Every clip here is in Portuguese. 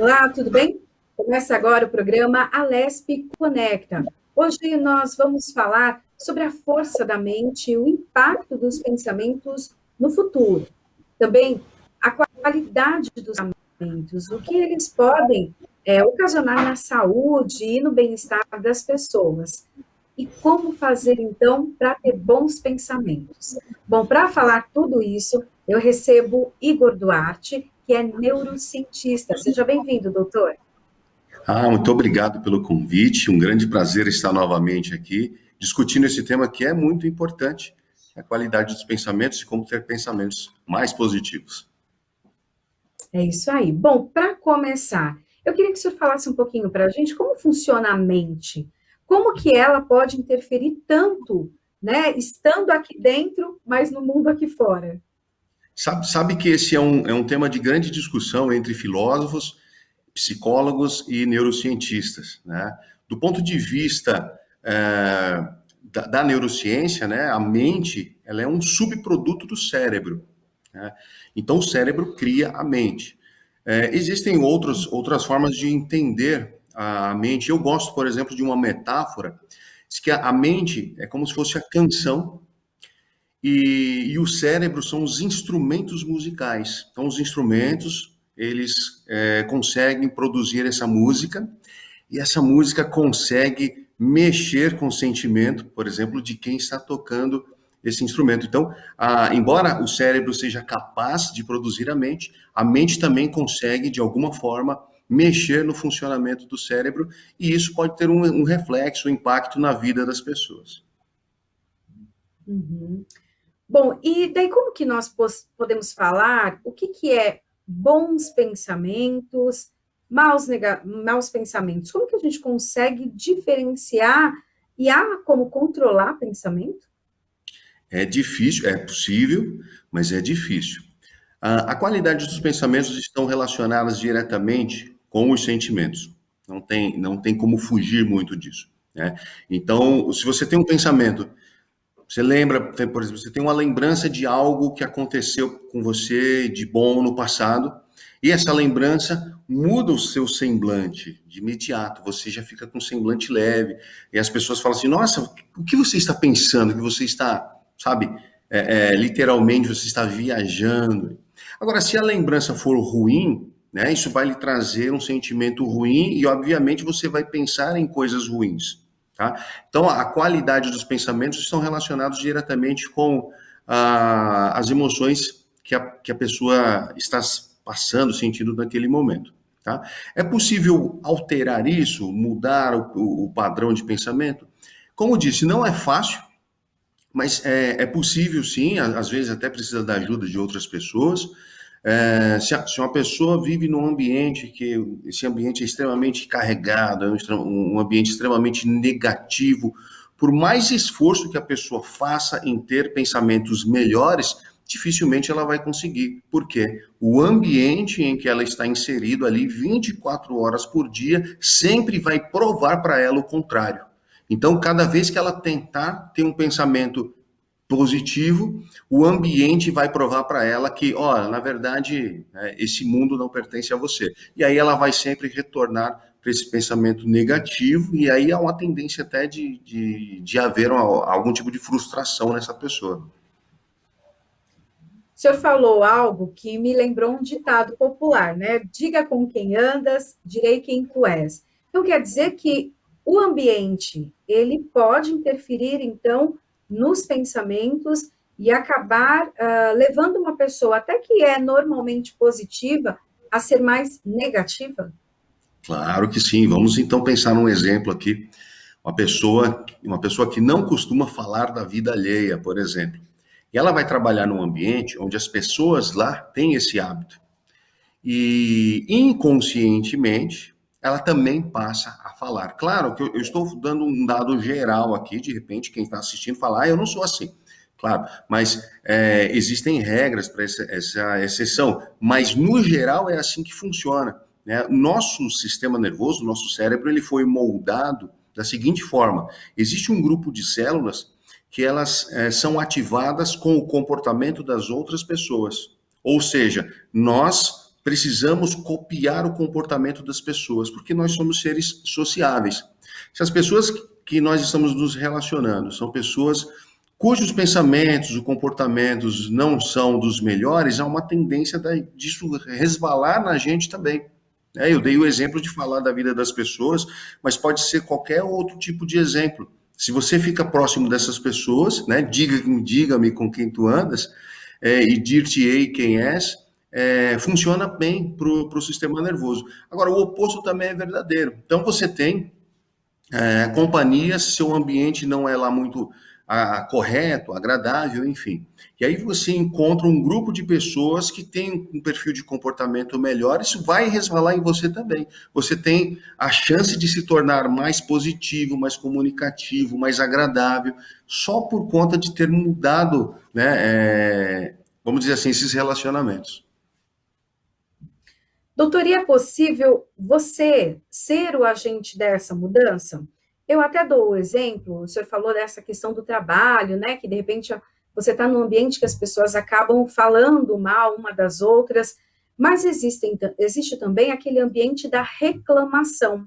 Olá, tudo bem? Começa agora o programa Alesp Conecta. Hoje nós vamos falar sobre a força da mente e o impacto dos pensamentos no futuro. Também a qualidade dos pensamentos, o que eles podem ocasionar na saúde e no bem-estar das pessoas. E como fazer, então, para ter bons pensamentos? Bom, para falar tudo isso, eu recebo Igor Duarte, que é neurocientista. Seja bem-vindo, doutor. Muito obrigado pelo convite. Um grande prazer estar novamente aqui, discutindo esse tema que é muito importante, a qualidade dos pensamentos e como ter pensamentos mais positivos. É isso aí. Bom, para começar, eu queria que o senhor falasse um pouquinho para a gente como funciona a mente, como que ela pode interferir tanto, né, estando aqui dentro, mas no mundo aqui fora. Sabe que esse é um tema de grande discussão entre filósofos, psicólogos e neurocientistas, né? Do ponto de vista da neurociência, né, a mente ela é um subproduto do cérebro, né? Então, o cérebro cria a mente. Existem outras formas de entender a mente. Eu gosto, por exemplo, de uma metáfora, diz que a mente é como se fosse a canção e o cérebro são os instrumentos musicais. Então, os instrumentos, eles conseguem produzir essa música, e essa música consegue mexer com o sentimento, por exemplo, de quem está tocando esse instrumento. Então, embora o cérebro seja capaz de produzir a mente também consegue, de alguma forma, mexer no funcionamento do cérebro, e isso pode ter um reflexo, um impacto na vida das pessoas. Uhum. Bom, e daí como que nós podemos falar o que é bons pensamentos, maus pensamentos? Como que a gente consegue diferenciar e há como controlar pensamento? É difícil, é possível, mas é difícil. A qualidade dos pensamentos estão relacionadas diretamente com os sentimentos. Não tem como fugir muito disso, né? Então, se você tem um pensamento, você lembra, por exemplo, você tem uma lembrança de algo que aconteceu com você de bom no passado, e essa lembrança muda o seu semblante de imediato. Você já fica com um semblante leve, e as pessoas falam assim: nossa, o que você está pensando? Que você está, sabe, literalmente você está viajando. Agora, se a lembrança for ruim, né, isso vai lhe trazer um sentimento ruim e, obviamente, você vai pensar em coisas ruins. Tá? Então, a qualidade dos pensamentos estão relacionados diretamente com as emoções que a pessoa está passando, sentindo naquele momento. Tá? É possível alterar isso, mudar o padrão de pensamento? Como disse, não é fácil, mas é possível sim, às vezes até precisa da ajuda de outras pessoas. Se uma pessoa vive num ambiente que esse ambiente é extremamente carregado, é um ambiente extremamente negativo, por mais esforço que a pessoa faça em ter pensamentos melhores, dificilmente ela vai conseguir. Por quê? O ambiente em que ela está inserido ali 24 horas por dia sempre vai provar para ela o contrário. Então, cada vez que ela tentar ter um pensamento positivo, o ambiente vai provar para ela que, olha, na verdade, esse mundo não pertence a você. E aí ela vai sempre retornar para esse pensamento negativo, e aí há uma tendência até de haver algum tipo de frustração nessa pessoa. O senhor falou algo que me lembrou um ditado popular, né? Diga com quem andas, direi quem tu és. Então, quer dizer que o ambiente, ele pode interferir, então, nos pensamentos e acabar levando uma pessoa, até que é normalmente positiva, a ser mais negativa? Claro que sim. Vamos então pensar num exemplo aqui. Uma pessoa que não costuma falar da vida alheia, por exemplo. E ela vai trabalhar num ambiente onde as pessoas lá têm esse hábito. E inconscientemente, ela também passa a falar. Claro que eu estou dando um dado geral aqui, de repente, quem está assistindo fala, eu não sou assim. Claro, mas existem regras para essa exceção, mas no geral é assim que funciona, né? Nosso sistema nervoso, nosso cérebro, ele foi moldado da seguinte forma: existe um grupo de células que elas são ativadas com o comportamento das outras pessoas. Ou seja, nós precisamos copiar o comportamento das pessoas, porque nós somos seres sociáveis. Se as pessoas que nós estamos nos relacionando são pessoas cujos pensamentos e comportamentos não são dos melhores, há uma tendência disso resvalar na gente também. Eu dei o exemplo de falar da vida das pessoas, mas pode ser qualquer outro tipo de exemplo. Se você fica próximo dessas pessoas, né, diga-me com quem tu andas, e dir-te-ei quem és, funciona bem para o sistema nervoso. Agora, o oposto também é verdadeiro. Então, você tem companhia, seu ambiente não é lá muito correto, agradável, enfim. E aí você encontra um grupo de pessoas que tem um perfil de comportamento melhor, isso vai resvalar em você também. Você tem a chance de se tornar mais positivo, mais comunicativo, mais agradável, só por conta de ter mudado, né, vamos dizer assim, esses relacionamentos. Doutor, e é possível você ser o agente dessa mudança? Eu até dou o exemplo, o senhor falou dessa questão do trabalho, né? Que de repente você está num ambiente que as pessoas acabam falando mal uma das outras, mas existe também aquele ambiente da reclamação,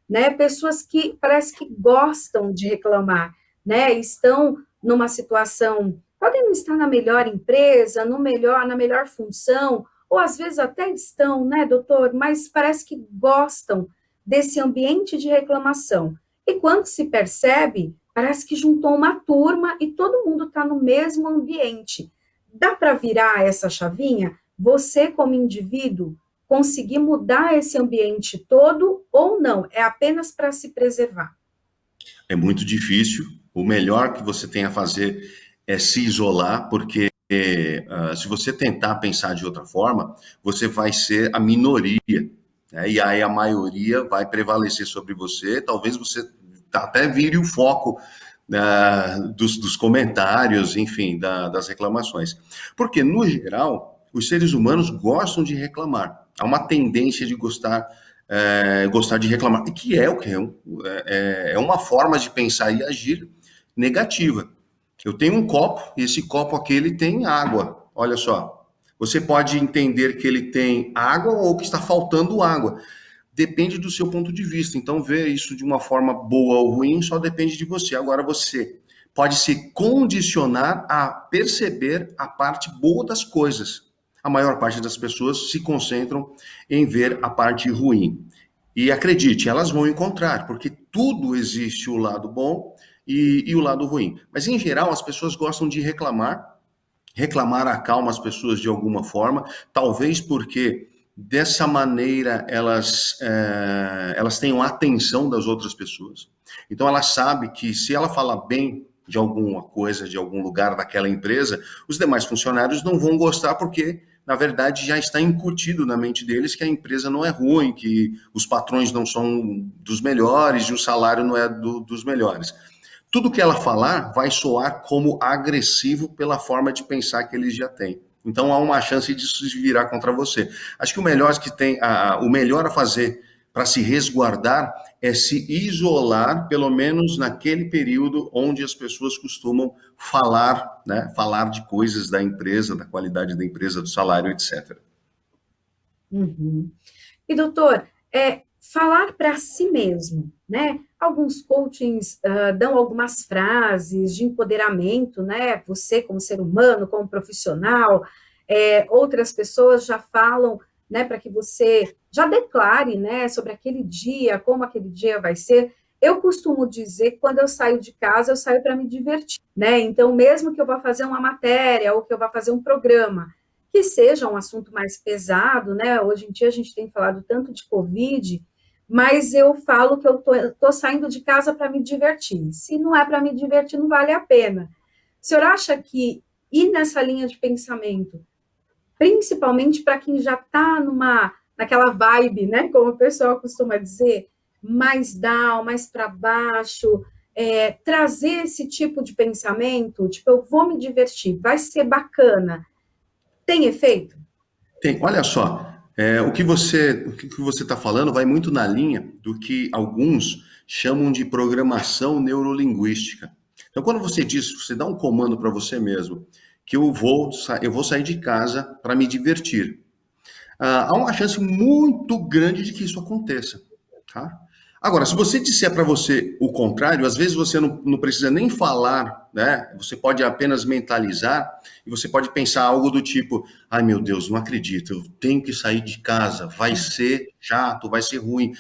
né? Pessoas que parece que gostam de reclamar, né? Estão numa situação, podem não estar na melhor empresa, na melhor função, ou às vezes até estão, né, doutor? Mas parece que gostam desse ambiente de reclamação. E quando se percebe, parece que juntou uma turma e todo mundo está no mesmo ambiente. Dá para virar essa chavinha? Você, como indivíduo, conseguir mudar esse ambiente todo ou não? É apenas para se preservar? É muito difícil. O melhor que você tem a fazer é se isolar, porque se você tentar pensar de outra forma, você vai ser a minoria, né? E aí a maioria vai prevalecer sobre você. Talvez você até vire o foco dos comentários, enfim, das reclamações. Porque, no geral, os seres humanos gostam de reclamar. Há uma tendência de gostar de reclamar, que é o que é uma forma de pensar e agir negativa. Eu tenho um copo, e esse copo aqui ele tem água. Olha só, você pode entender que ele tem água ou que está faltando água. Depende do seu ponto de vista. Então, ver isso de uma forma boa ou ruim só depende de você. Agora, você pode se condicionar a perceber a parte boa das coisas. A maior parte das pessoas se concentram em ver a parte ruim. E acredite, elas vão encontrar, porque tudo existe o lado bom e o lado ruim. Mas, em geral, as pessoas gostam de reclamar. Reclamar acalma as pessoas de alguma forma, talvez porque dessa maneira elas tenham a atenção das outras pessoas. Então ela sabe que se ela falar bem de alguma coisa, de algum lugar daquela empresa, os demais funcionários não vão gostar porque, na verdade, já está incutido na mente deles que a empresa não é ruim, que os patrões não são dos melhores e o salário não é dos melhores. Tudo que ela falar vai soar como agressivo pela forma de pensar que eles já têm. Então há uma chance disso se virar contra você. Acho que o melhor o melhor a fazer para se resguardar é se isolar, pelo menos naquele período onde as pessoas costumam falar, né? Falar de coisas da empresa, da qualidade da empresa, do salário, etc. Uhum. E, doutor, falar para si mesmo, né? Alguns coachings dão algumas frases de empoderamento, né? Você como ser humano, como profissional, outras pessoas já falam, né, para que você já declare, né, sobre aquele dia, como aquele dia vai ser. Eu costumo dizer que quando eu saio de casa, eu saio para me divertir, né? Então, mesmo que eu vá fazer uma matéria ou que eu vá fazer um programa, que seja um assunto mais pesado, né? Hoje em dia a gente tem falado tanto de Covid, mas eu falo que eu tô saindo de casa para me divertir. Se não é para me divertir, não vale a pena. O senhor acha que ir nessa linha de pensamento, principalmente para quem já está naquela vibe, né? Como o pessoal costuma dizer, mais down, mais para baixo, trazer esse tipo de pensamento, tipo, eu vou me divertir, vai ser bacana. Tem efeito? Tem, olha só, o que você está falando vai muito na linha do que alguns chamam de programação neurolinguística. Então, quando você diz, você dá um comando para você mesmo, que eu vou sair de casa para me divertir. há uma chance muito grande de que isso aconteça, tá? Agora, se você disser para você o contrário, às vezes você não precisa nem falar, né? Você pode apenas mentalizar e você pode pensar algo do tipo: ai meu Deus, não acredito, eu tenho que sair de casa, vai ser chato, vai ser ruim.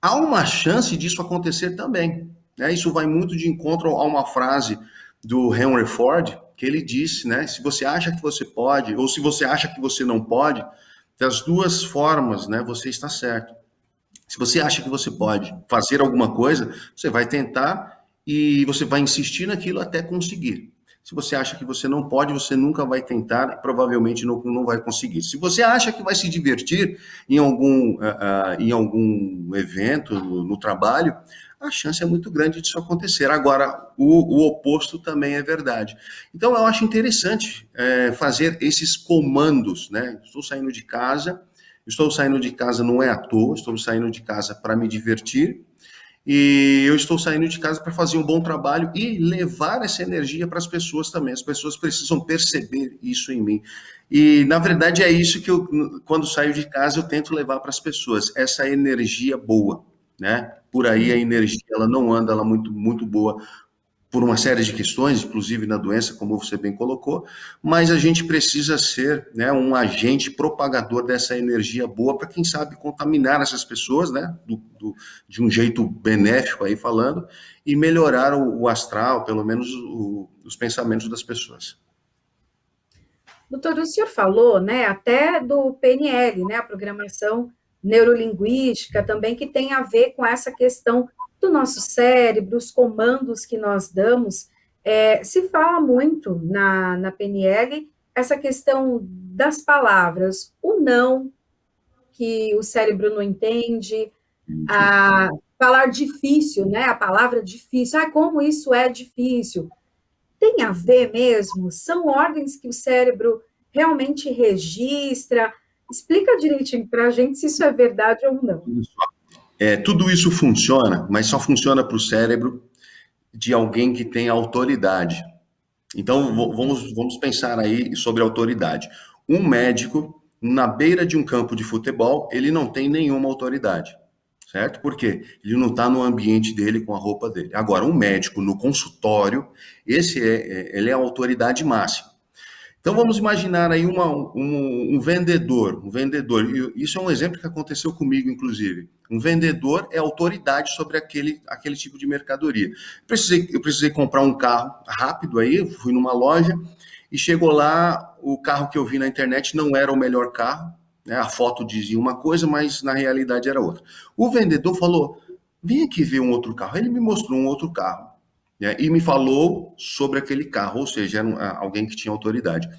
Há uma chance disso acontecer também, né? Isso vai muito de encontro a uma frase do Henry Ford, que ele disse, né? Se você acha que você pode, ou se você acha que você não pode, das duas formas, né? Você está certo. Se você acha que você pode fazer alguma coisa, você vai tentar e você vai insistir naquilo até conseguir. Se você acha que você não pode, você nunca vai tentar e provavelmente não vai conseguir. Se você acha que vai se divertir em algum evento, no trabalho, a chance é muito grande disso acontecer. Agora, o oposto também é verdade. Então, eu acho interessante fazer esses comandos, né? Estou saindo de casa não é à toa, estou saindo de casa para me divertir e eu estou saindo de casa para fazer um bom trabalho e levar essa energia para as pessoas também. As pessoas precisam perceber isso em mim. E, na verdade, é isso que eu, quando saio de casa, eu tento levar para as pessoas, essa energia boa, né? Por aí a energia, ela não anda, ela é muito boa por uma série de questões, inclusive na doença, como você bem colocou, mas a gente precisa ser, né, um agente propagador dessa energia boa para, quem sabe, contaminar essas pessoas, né, de um jeito benéfico aí falando, e melhorar o astral, pelo menos os pensamentos das pessoas. Doutor, o senhor falou, né, até do PNL, né, a programação neurolinguística também, que tem a ver com essa questão do nosso cérebro, os comandos que nós damos. Se fala muito na PNL essa questão das palavras, o não, que o cérebro não entende, Isso. a falar difícil, né, a palavra difícil, como isso é difícil. Tem a ver mesmo? São ordens que o cérebro realmente registra? Explica direitinho para a gente se isso é verdade ou não. Tudo isso funciona, mas só funciona para o cérebro de alguém que tem autoridade. Então, vamos pensar aí sobre autoridade. Um médico, na beira de um campo de futebol, ele não tem nenhuma autoridade, certo? Por quê? Ele não está no ambiente dele, com a roupa dele. Agora, um médico no consultório, ele é a autoridade máxima. Então vamos imaginar aí um vendedor, e isso é um exemplo que aconteceu comigo, inclusive. Um vendedor é autoridade sobre aquele tipo de mercadoria. Eu precisei comprar um carro rápido aí, fui numa loja e chegou lá, o carro que eu vi na internet não era o melhor carro, né? A foto dizia uma coisa, mas na realidade era outra. O vendedor falou: vem aqui ver um outro carro. Ele me mostrou um outro carro, né, e me falou sobre aquele carro, ou seja, era alguém que tinha autoridade.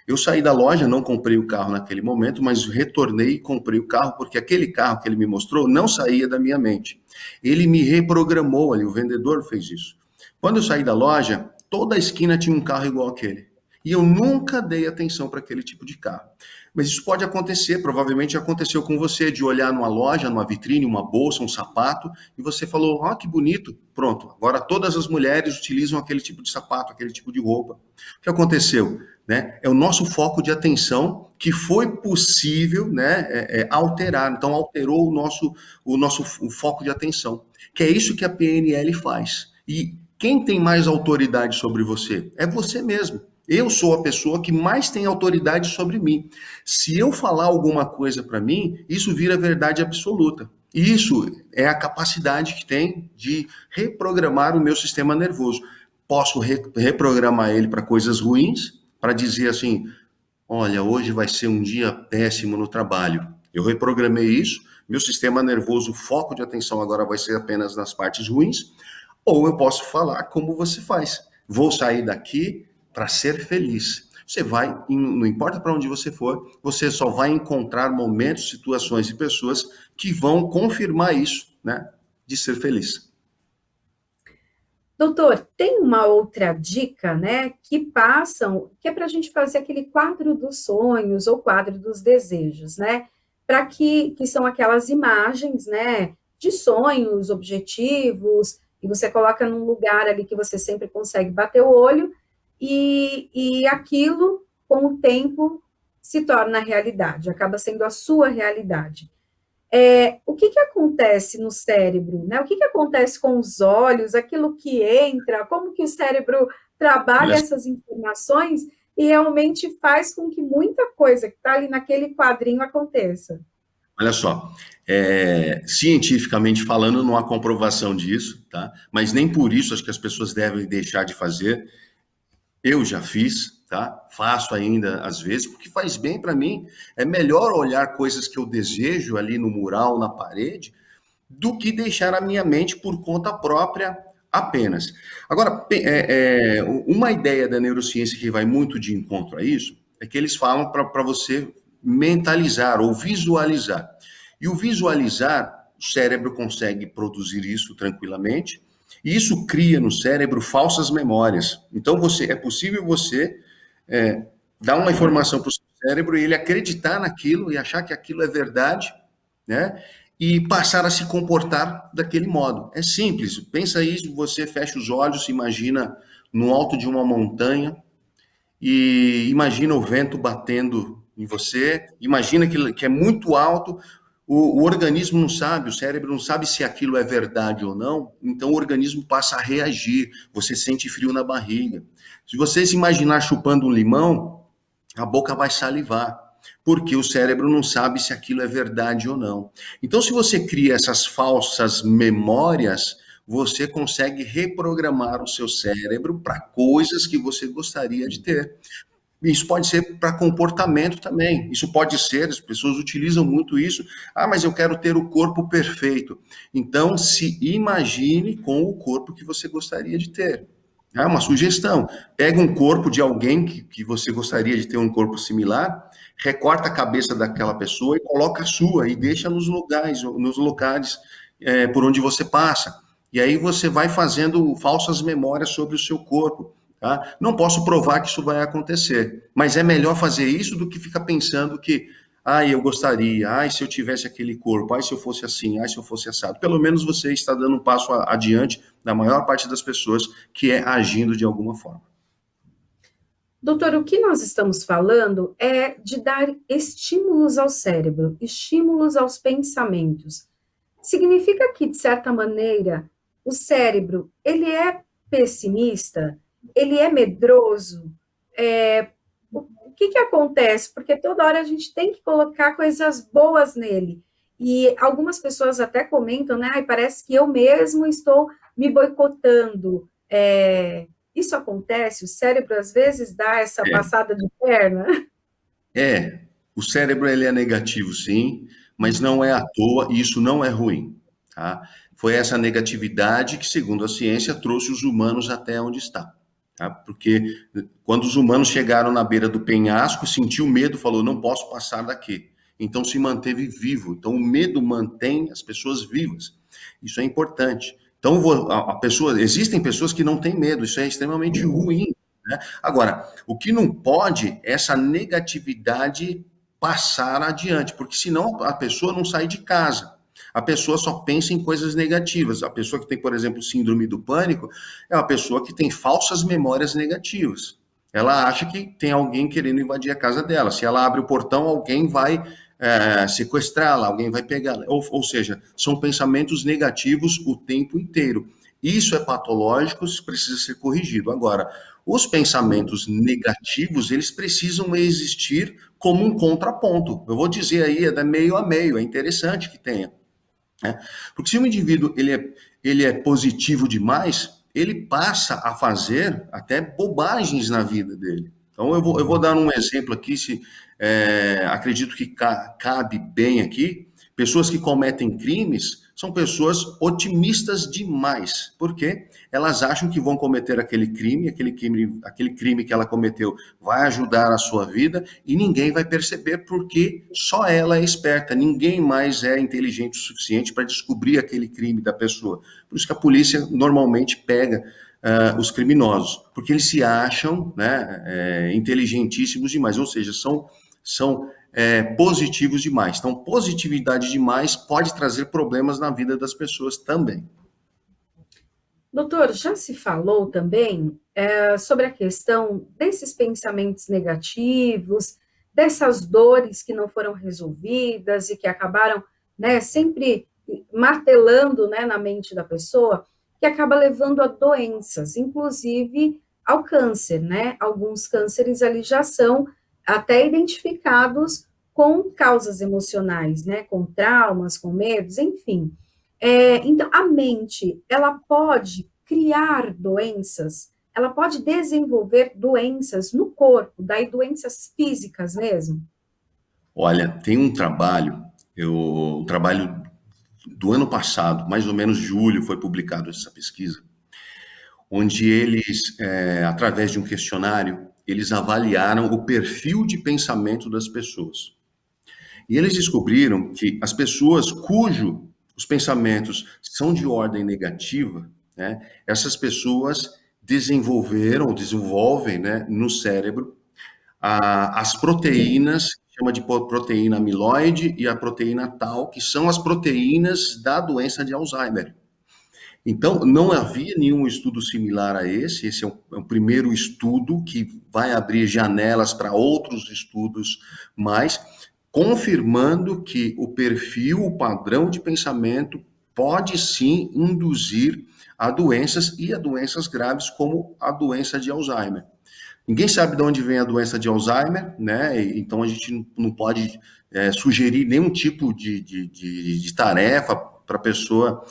Eu saí da loja, não comprei o carro naquele momento, mas retornei e comprei o carro, porque aquele carro que ele me mostrou não saía da minha mente. Ele me reprogramou ali, o vendedor fez isso. Quando eu saí da loja, toda a esquina tinha um carro igual aquele. E eu nunca dei atenção para aquele tipo de carro. Mas isso pode acontecer, provavelmente aconteceu com você, de olhar numa loja, numa vitrine, uma bolsa, um sapato, e você falou: ah, que bonito, pronto, agora todas as mulheres utilizam aquele tipo de sapato, aquele tipo de roupa. O que aconteceu? Né? É o nosso foco de atenção que foi possível, né, alterar. Então, alterou o foco de atenção, que é isso que a PNL faz. E quem tem mais autoridade sobre você? É você mesmo. Eu sou a pessoa que mais tem autoridade sobre mim. Se eu falar alguma coisa para mim, isso vira verdade absoluta. Isso é a capacidade que tem de reprogramar o meu sistema nervoso. Posso reprogramar ele para coisas ruins, para dizer assim: olha, hoje vai ser um dia péssimo no trabalho. Eu reprogramei isso, meu sistema nervoso, o foco de atenção agora vai ser apenas nas partes ruins. Ou eu posso falar como você faz: vou sair daqui para ser feliz. Você vai, não importa para onde você for, você só vai encontrar momentos, situações e pessoas que vão confirmar isso, né, de ser feliz. Doutor, tem uma outra dica, né, que é para a gente fazer aquele quadro dos sonhos ou quadro dos desejos, né, para que são aquelas imagens, né, de sonhos, objetivos, e você coloca num lugar ali que você sempre consegue bater o olho, e aquilo, com o tempo, se torna realidade, acaba sendo a sua realidade. O que acontece no cérebro, né? O que acontece com os olhos, aquilo que entra, como que o cérebro trabalha Olha, essas informações e realmente faz com que muita coisa que está ali naquele quadrinho aconteça. olha só, cientificamente falando, não há comprovação disso, tá? Mas nem por isso acho que as pessoas devem deixar de fazer. Eu já fiz, tá? Faço ainda às vezes, porque faz bem para mim. É melhor olhar coisas que eu desejo ali no mural, na parede, do que deixar a minha mente por conta própria apenas. Agora, uma ideia da neurociência que vai muito de encontro a isso é que eles falam para você mentalizar ou visualizar. E o visualizar, o cérebro consegue produzir isso tranquilamente, e isso cria no cérebro falsas memórias. Então, é possível você dar uma informação para o seu cérebro e ele acreditar naquilo e achar que aquilo é verdade, né? E passar a se comportar daquele modo. É simples. Pensa isso, você fecha os olhos, se imagina no alto de uma montanha e imagina o vento batendo em você, imagina que é muito alto, o organismo não sabe, o cérebro não sabe se aquilo é verdade ou não, então o organismo passa a reagir, você sente frio na barriga. Se você se imaginar chupando um limão, a boca vai salivar, porque o cérebro não sabe se aquilo é verdade ou não. Então, se você cria essas falsas memórias, você consegue reprogramar o seu cérebro para coisas que você gostaria de ter. Isso pode ser para comportamento também. Isso pode ser, as pessoas utilizam muito isso. Ah, mas eu quero ter o corpo perfeito. Então, se imagine com o corpo que você gostaria de ter. É uma sugestão. Pega um corpo de alguém que você gostaria de ter um corpo similar, recorta a cabeça daquela pessoa e coloca a sua e deixa nos locais por onde você passa. E aí você vai fazendo falsas memórias sobre o seu corpo. Tá? Não posso provar que isso vai acontecer, mas é melhor fazer isso do que ficar pensando que, eu gostaria, se eu tivesse aquele corpo, se eu fosse assim, se eu fosse assado. Pelo menos você está dando um passo adiante da maior parte das pessoas, que é agindo de alguma forma. Doutor, o que nós estamos falando é de dar estímulos ao cérebro, estímulos aos pensamentos. Significa que, de certa maneira, o cérebro, ele é pessimista, ele é medroso. O que acontece? Porque toda hora a gente tem que colocar coisas boas nele. E algumas pessoas até comentam, né? Parece que eu mesmo estou me boicotando. Isso acontece? O cérebro às vezes dá essa passada de perna? O cérebro ele é negativo, sim, mas não é à toa, e isso não é ruim, tá? Foi essa negatividade que, segundo a ciência, trouxe os humanos até onde está. Tá? Porque quando os humanos chegaram na beira do penhasco, sentiu medo, falou, não posso passar daqui. Então se manteve vivo. Então o medo mantém as pessoas vivas. Isso é importante. Então existem pessoas que não têm medo, isso é extremamente ruim. Né? Agora, o que não pode é essa negatividade passar adiante, porque senão a pessoa não sai de casa. A pessoa só pensa em coisas negativas. A pessoa que tem, por exemplo, síndrome do pânico é uma pessoa que tem falsas memórias negativas. Ela acha que tem alguém querendo invadir a casa dela. Se ela abre o portão, alguém vai sequestrá-la, alguém vai pegá-la. Ou seja, são pensamentos negativos o tempo inteiro. Isso é patológico, isso precisa ser corrigido. Agora, os pensamentos negativos, eles precisam existir como um contraponto. Eu vou dizer aí, é meio a meio, é interessante que tenha. Né? Porque se o indivíduo ele é positivo demais, ele passa a fazer até bobagens na vida dele. Então, eu vou dar um exemplo aqui, acredito que cabe bem aqui. Pessoas que cometem crimes são pessoas otimistas demais. Por quê? Elas acham que vão cometer aquele crime que ela cometeu vai ajudar a sua vida e ninguém vai perceber porque só ela é esperta, ninguém mais é inteligente o suficiente para descobrir aquele crime da pessoa. Por isso que a polícia normalmente pega os criminosos, porque eles se acham, né, inteligentíssimos demais, ou seja, são positivos demais. Então, positividade demais pode trazer problemas na vida das pessoas também. Doutor, já se falou também sobre a questão desses pensamentos negativos, dessas dores que não foram resolvidas e que acabaram, né, sempre martelando, né, na mente da pessoa, que acaba levando a doenças, inclusive ao câncer, né? Alguns cânceres ali já são até identificados com causas emocionais, né? Com traumas, com medos, enfim. Então, a mente, ela pode criar doenças, ela pode desenvolver doenças no corpo, daí doenças físicas mesmo. Olha, tem um trabalho do ano passado, mais ou menos julho, foi publicado essa pesquisa, onde eles, através de um questionário, eles avaliaram o perfil de pensamento das pessoas. E eles descobriram que as pessoas os pensamentos são de ordem negativa, né, essas pessoas desenvolvem, né, no cérebro as proteínas, chama de proteína amiloide e a proteína tau, que são as proteínas da doença de Alzheimer. Então, não havia nenhum estudo similar a esse é o primeiro estudo que vai abrir janelas para outros estudos mais, confirmando que o perfil, o padrão de pensamento pode sim induzir a doenças e a doenças graves como a doença de Alzheimer. Ninguém sabe de onde vem a doença de Alzheimer, né? Então a gente não pode sugerir nenhum tipo de tarefa para a pessoa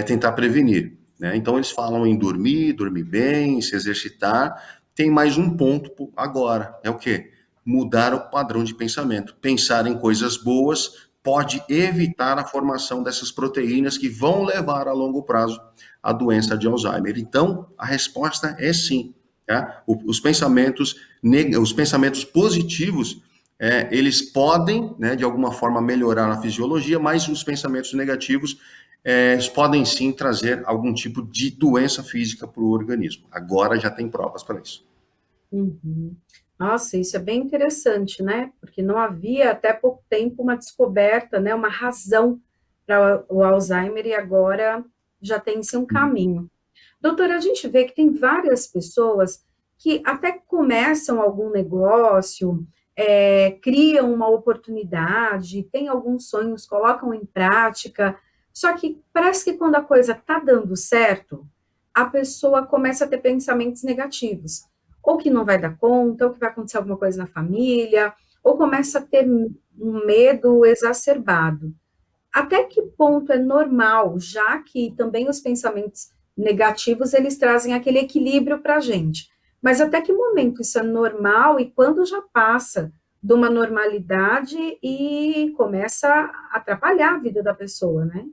tentar prevenir, né? Então eles falam em dormir bem, se exercitar. Tem mais um ponto agora, é o quê? Mudar o padrão de pensamento. Pensar em coisas boas pode evitar a formação dessas proteínas que vão levar a longo prazo a doença de Alzheimer. Então, a resposta é sim. Tá? Os pensamentos positivos, eles podem, né, de alguma forma, melhorar a fisiologia, mas os pensamentos negativos podem sim trazer algum tipo de doença física para o organismo. Agora já tem provas para isso. Uhum. Nossa, isso é bem interessante, né? Porque não havia até pouco tempo uma descoberta, né? Uma razão para o Alzheimer e agora já tem-se um caminho. Doutora, a gente vê que tem várias pessoas que até começam algum negócio, criam uma oportunidade, têm alguns sonhos, colocam em prática, só que parece que quando a coisa está dando certo, a pessoa começa a ter pensamentos negativos, ou que não vai dar conta, ou que vai acontecer alguma coisa na família, ou começa a ter um medo exacerbado. Até que ponto é normal, já que também os pensamentos negativos, eles trazem aquele equilíbrio para a gente. Mas até que momento isso é normal e quando já passa de uma normalidade e começa a atrapalhar a vida da pessoa, né?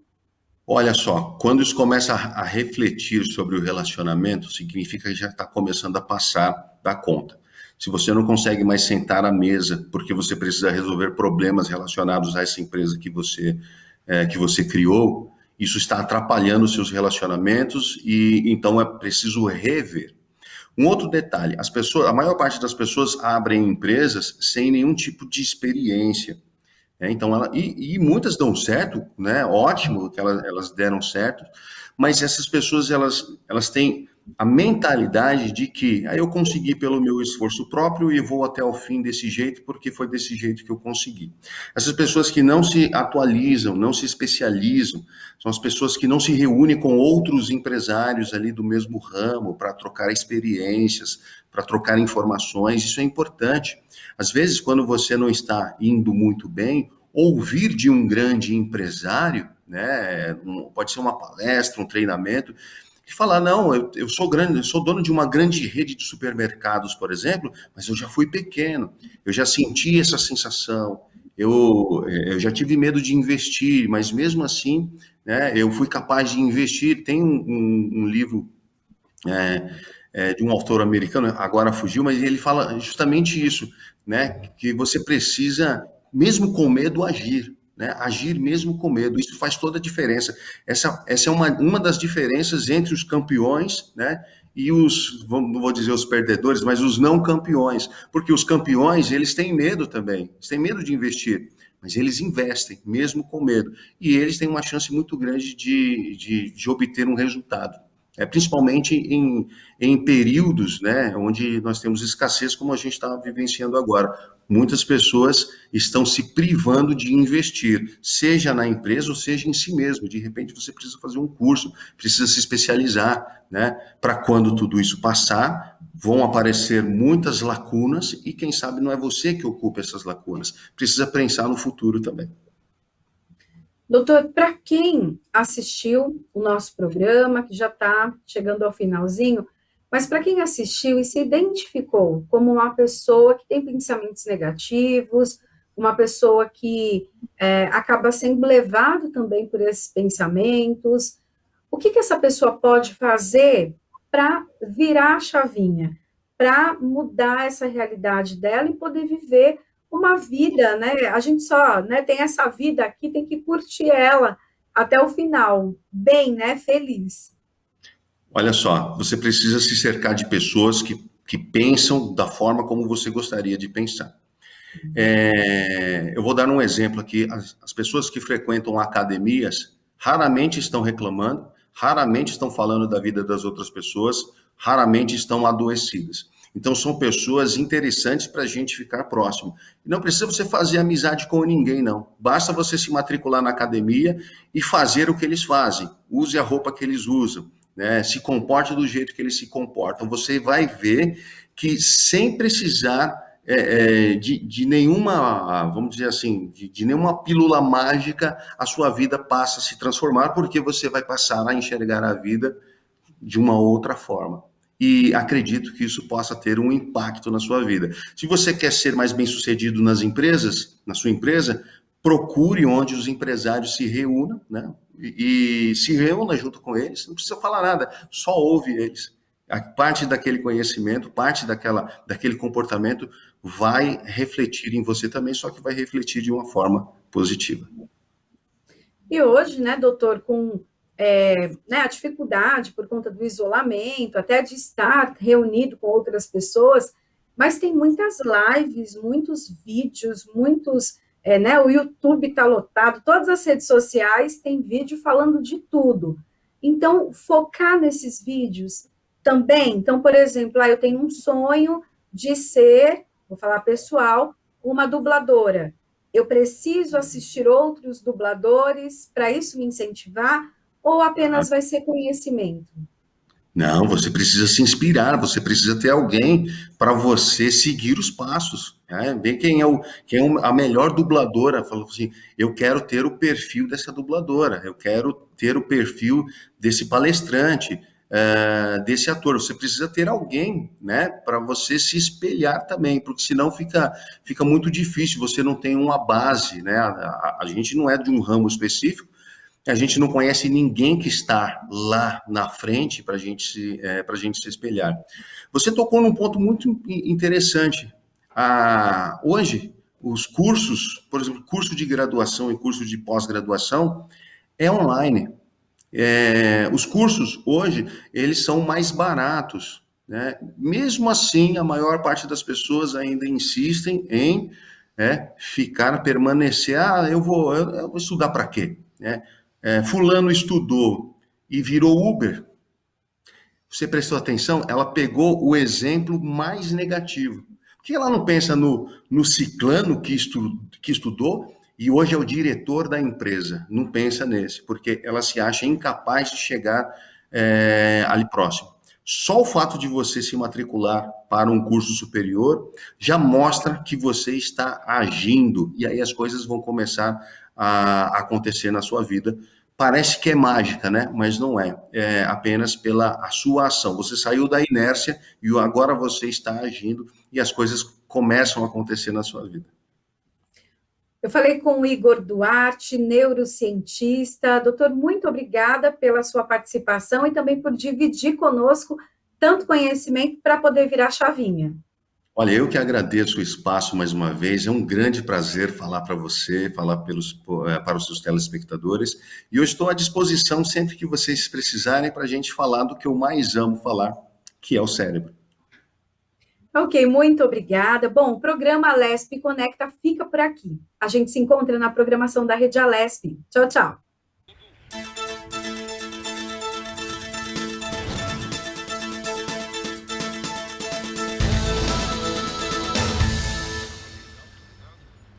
Olha só, quando isso começa a refletir sobre o relacionamento, significa que já está começando a passar da conta. Se você não consegue mais sentar à mesa porque você precisa resolver problemas relacionados a essa empresa que você criou, isso está atrapalhando os seus relacionamentos e então é preciso rever. Um outro detalhe, a maior parte das pessoas abrem empresas sem nenhum tipo de experiência. Então, e muitas dão certo, né? Ótimo que elas deram certo, mas essas pessoas elas têm a mentalidade de que eu consegui pelo meu esforço próprio e vou até o fim desse jeito porque foi desse jeito que eu consegui. Essas pessoas que não se atualizam, não se especializam, são as pessoas que não se reúnem com outros empresários ali do mesmo ramo para trocar experiências, para trocar informações. Isso é importante. Às vezes, quando você não está indo muito bem, ouvir de um grande empresário, né, pode ser uma palestra, um treinamento, e falar, não, eu sou dono de uma grande rede de supermercados, por exemplo, mas eu já fui pequeno, eu já senti essa sensação, eu já tive medo de investir, mas mesmo assim, né, eu fui capaz de investir. Tem um livro de um autor americano, agora fugiu, mas ele fala justamente isso, né? Que você precisa, mesmo com medo, agir. Né? Agir mesmo com medo, isso faz toda a diferença. Essa é uma das diferenças entre os campeões, né? E não vou dizer os perdedores, mas os não campeões. Porque os campeões, eles têm medo também, eles têm medo de investir, mas eles investem, mesmo com medo. E eles têm uma chance muito grande de obter um resultado. principalmente em períodos, né, onde nós temos escassez, como a gente está vivenciando agora. Muitas pessoas estão se privando de investir, seja na empresa ou seja em si mesmo. De repente você precisa fazer um curso, precisa se especializar, né, para quando tudo isso passar, vão aparecer muitas lacunas e quem sabe não é você que ocupa essas lacunas. Precisa pensar no futuro também. Doutor, para quem assistiu o nosso programa, que já está chegando ao finalzinho, mas para quem assistiu e se identificou como uma pessoa que tem pensamentos negativos, uma pessoa que acaba sendo levado também por esses pensamentos, o que essa pessoa pode fazer para virar a chavinha, para mudar essa realidade dela e poder viver uma vida, né? A gente só, né, tem essa vida aqui, tem que curtir ela até o final, bem, né? Feliz. Olha só, você precisa se cercar de pessoas que pensam da forma como você gostaria de pensar. Eu vou dar um exemplo aqui. As pessoas que frequentam academias raramente estão reclamando, raramente estão falando da vida das outras pessoas, raramente estão adoecidas. Então, são pessoas interessantes para a gente ficar próximo. E não precisa você fazer amizade com ninguém, não. Basta você se matricular na academia e fazer o que eles fazem. Use a roupa que eles usam, né? Se comporte do jeito que eles se comportam. Você vai ver que sem precisar de nenhuma, vamos dizer assim, de nenhuma pílula mágica, a sua vida passa a se transformar, porque você vai passar a enxergar a vida de uma outra forma. E acredito que isso possa ter um impacto na sua vida. Se você quer ser mais bem-sucedido nas empresas, na sua empresa, procure onde os empresários se reúnam, né? E se reúna junto com eles, não precisa falar nada, só ouve eles. A parte daquele conhecimento, parte daquele comportamento vai refletir em você também, só que vai refletir de uma forma positiva. E hoje, né, doutor, com né, a dificuldade por conta do isolamento, até de estar reunido com outras pessoas, mas tem muitas lives, muitos vídeos, muitos, né, o YouTube está lotado, todas as redes sociais têm vídeo falando de tudo. Então, focar nesses vídeos também. Então, por exemplo, eu tenho um sonho de ser, vou falar pessoal, uma dubladora. Eu preciso assistir outros dubladores para isso me incentivar, ou apenas vai ser conhecimento? Não, você precisa se inspirar, você precisa ter alguém para você seguir os passos. Né? Ver quem é a melhor dubladora. Falou assim: eu quero ter o perfil dessa dubladora, eu quero ter o perfil desse palestrante, desse ator. Você precisa ter alguém, né, para você se espelhar também, porque senão fica muito difícil. Você não tem uma base, né? A gente não é de um ramo específico. A gente não conhece ninguém que está lá na frente para a gente se espelhar. Você tocou num ponto muito interessante. Hoje, os cursos, por exemplo, curso de graduação e curso de pós-graduação, é online. Os cursos hoje, eles são mais baratos, né? Mesmo assim, a maior parte das pessoas ainda insistem em permanecer. Eu vou estudar para quê? Né? Fulano estudou e virou Uber. Você prestou atenção? Ela pegou o exemplo mais negativo. Por que ela não pensa no ciclano que estudou e hoje é o diretor da empresa? Não pensa nesse, porque ela se acha incapaz de chegar ali próximo. Só o fato de você se matricular para um curso superior já mostra que você está agindo, e aí as coisas vão começar a acontecer na sua vida. Parece que é mágica, né? Mas não é. É apenas pela a sua ação. Você saiu da inércia e agora você está agindo e as coisas começam a acontecer na sua vida. Eu falei com o Igor Duarte, neurocientista. Doutor, muito obrigada pela sua participação e também por dividir conosco tanto conhecimento para poder virar chavinha. Olha, eu que agradeço o espaço mais uma vez. É um grande prazer falar para você, falar para os seus telespectadores. E eu estou à disposição sempre que vocês precisarem para a gente falar do que eu mais amo falar, que é o cérebro. Ok, muito obrigada. Bom, o programa Alesp Conecta fica por aqui. A gente se encontra na programação da Rede Alesp. Tchau, tchau.